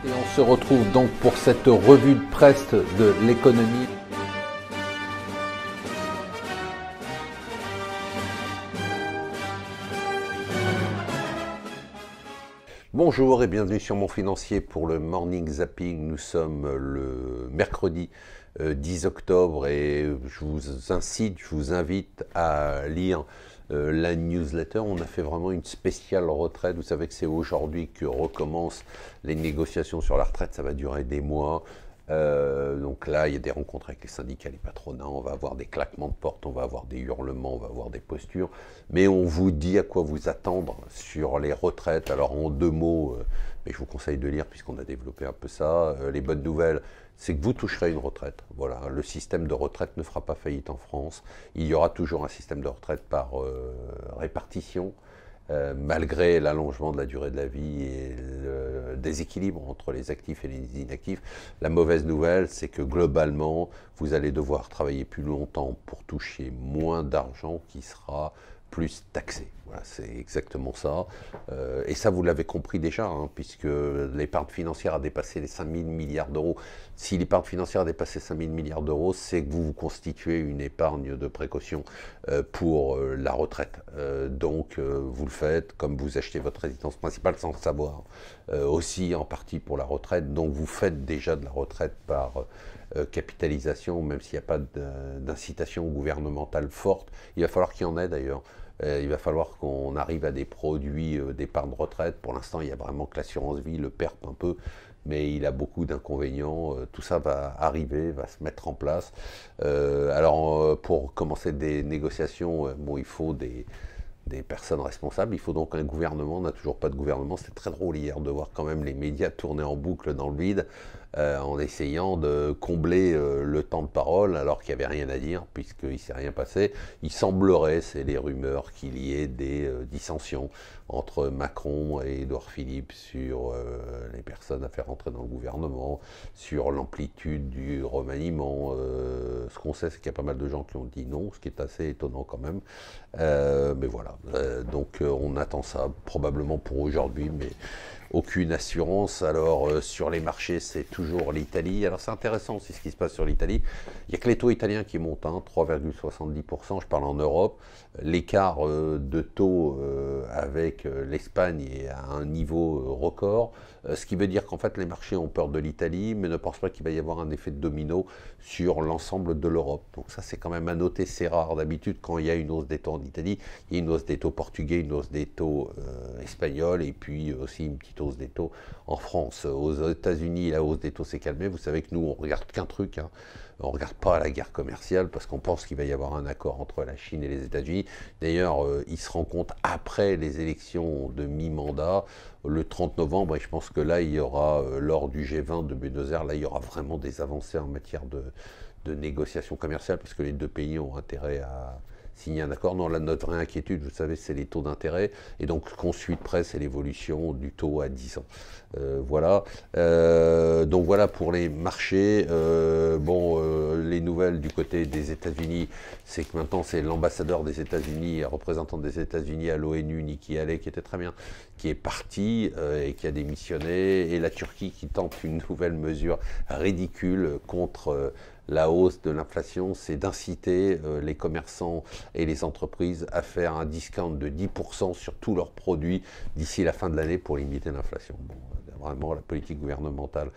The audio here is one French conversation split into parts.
Et on se retrouve donc pour cette revue de presse de l'économie. Bonjour et bienvenue sur Mon Financier pour le Morning Zapping. Nous sommes le mercredi 10 octobre et je vous invite à lire la newsletter. On a fait vraiment une spéciale retraite. Vous savez que c'est aujourd'hui que recommencent les négociations sur la retraite. Ça va durer des mois. Donc là, il y a des rencontres avec les syndicats, les patronats, on va avoir des claquements de porte, on va avoir des hurlements, on va avoir des postures, mais on vous dit à quoi vous attendre sur les retraites. Alors en deux mots, mais je vous conseille de lire puisqu'on a développé un peu ça, les bonnes nouvelles, c'est que vous toucherez une retraite. Voilà, le système de retraite ne fera pas faillite en France, il y aura toujours un système de retraite par répartition. Malgré l'allongement de la durée de la vie et le déséquilibre entre les actifs et les inactifs, la mauvaise nouvelle, c'est que globalement, vous allez devoir travailler plus longtemps pour toucher moins d'argent qui sera plus taxé. Voilà, c'est exactement ça. Et ça, vous l'avez compris déjà, hein, puisque l'épargne financière a dépassé les 5 000 milliards d'euros. Si l'épargne financière a dépassé 5 000 milliards d'euros, c'est que vous vous constituez une épargne de précaution pour la retraite. Donc, vous le faites comme vous achetez votre résidence principale sans le savoir, aussi en partie pour la retraite. Donc, vous faites déjà de la retraite par capitalisation, même s'il n'y a pas d'incitation gouvernementale forte. Il va falloir qu'il y en ait d'ailleurs. Il va falloir qu'on arrive à des produits d'épargne retraite. Pour l'instant, il y a vraiment que l'assurance vie, le PERP un peu, mais il a beaucoup d'inconvénients. Tout ça va arriver, va se mettre en place. Alors, pour commencer des négociations, bon, il faut des personnes responsables. Il faut donc un gouvernement. On n'a toujours pas de gouvernement. C'était très drôle hier de voir quand même les médias tourner en boucle dans le vide en essayant de combler le temps de parole alors qu'il n'y avait rien à dire puisqu'il ne s'est rien passé. Il semblerait, c'est les rumeurs, qu'il y ait des dissensions entre Macron et Édouard Philippe sur les personnes à faire entrer dans le gouvernement, sur l'amplitude du remaniement. Ce qu'on sait, c'est qu'il y a pas mal de gens qui ont dit non, ce qui est assez étonnant quand même. Mais voilà, donc on attend ça probablement pour aujourd'hui, mais aucune assurance. Alors sur les marchés, c'est toujours l'Italie. Alors c'est intéressant aussi ce qui se passe sur l'Italie. Il n'y a que les taux italiens qui montent, hein, 3,70%, je parle en Europe. L'écart de taux avec l'Espagne est à un niveau record, ce qui veut dire qu'en fait les marchés ont peur de l'Italie, mais ne pensent pas qu'il va y avoir un effet de domino sur l'ensemble de l'Europe. Donc ça c'est quand même à noter, c'est rare. D'habitude quand il y a une hausse des taux en Italie, il y a une hausse des taux portugais, une hausse des taux espagnols, et puis aussi une petite hausse des taux en France. Aux États-Unis, la hausse des taux s'est calmée. Vous savez que nous, on regarde qu'un truc, hein. On ne regarde pas la guerre commerciale parce qu'on pense qu'il va y avoir un accord entre la Chine et les États-Unis. D'ailleurs, il se rend compte après les élections de mi-mandat, le 30 novembre, et je pense que là, il y aura, lors du G20 de Buenos Aires, là, il y aura vraiment des avancées en matière de négociations commerciales parce que les deux pays ont intérêt à signer un accord. Non, là, notre vraie inquiétude, vous savez, c'est les taux d'intérêt. Et donc, ce qu'on suit de près, c'est l'évolution du taux à 10 ans. Voilà. Donc, voilà pour les marchés. Les nouvelles du côté des États-Unis, c'est que maintenant, c'est l'ambassadeur des États-Unis, représentant des États-Unis à l'ONU, Nikki Haley, qui était très bien, qui est parti et qui a démissionné. Et la Turquie qui tente une nouvelle mesure ridicule contre la hausse de l'inflation, c'est d'inciter les commerçants et les entreprises à faire un discount de 10% sur tous leurs produits d'ici la fin de l'année pour limiter l'inflation. Bon, vraiment, la politique gouvernementale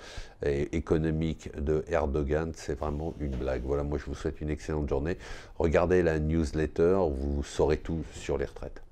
et économique de Erdogan, c'est vraiment une blague. Voilà, moi je vous souhaite une excellente journée. Regardez la newsletter, vous saurez tout sur les retraites.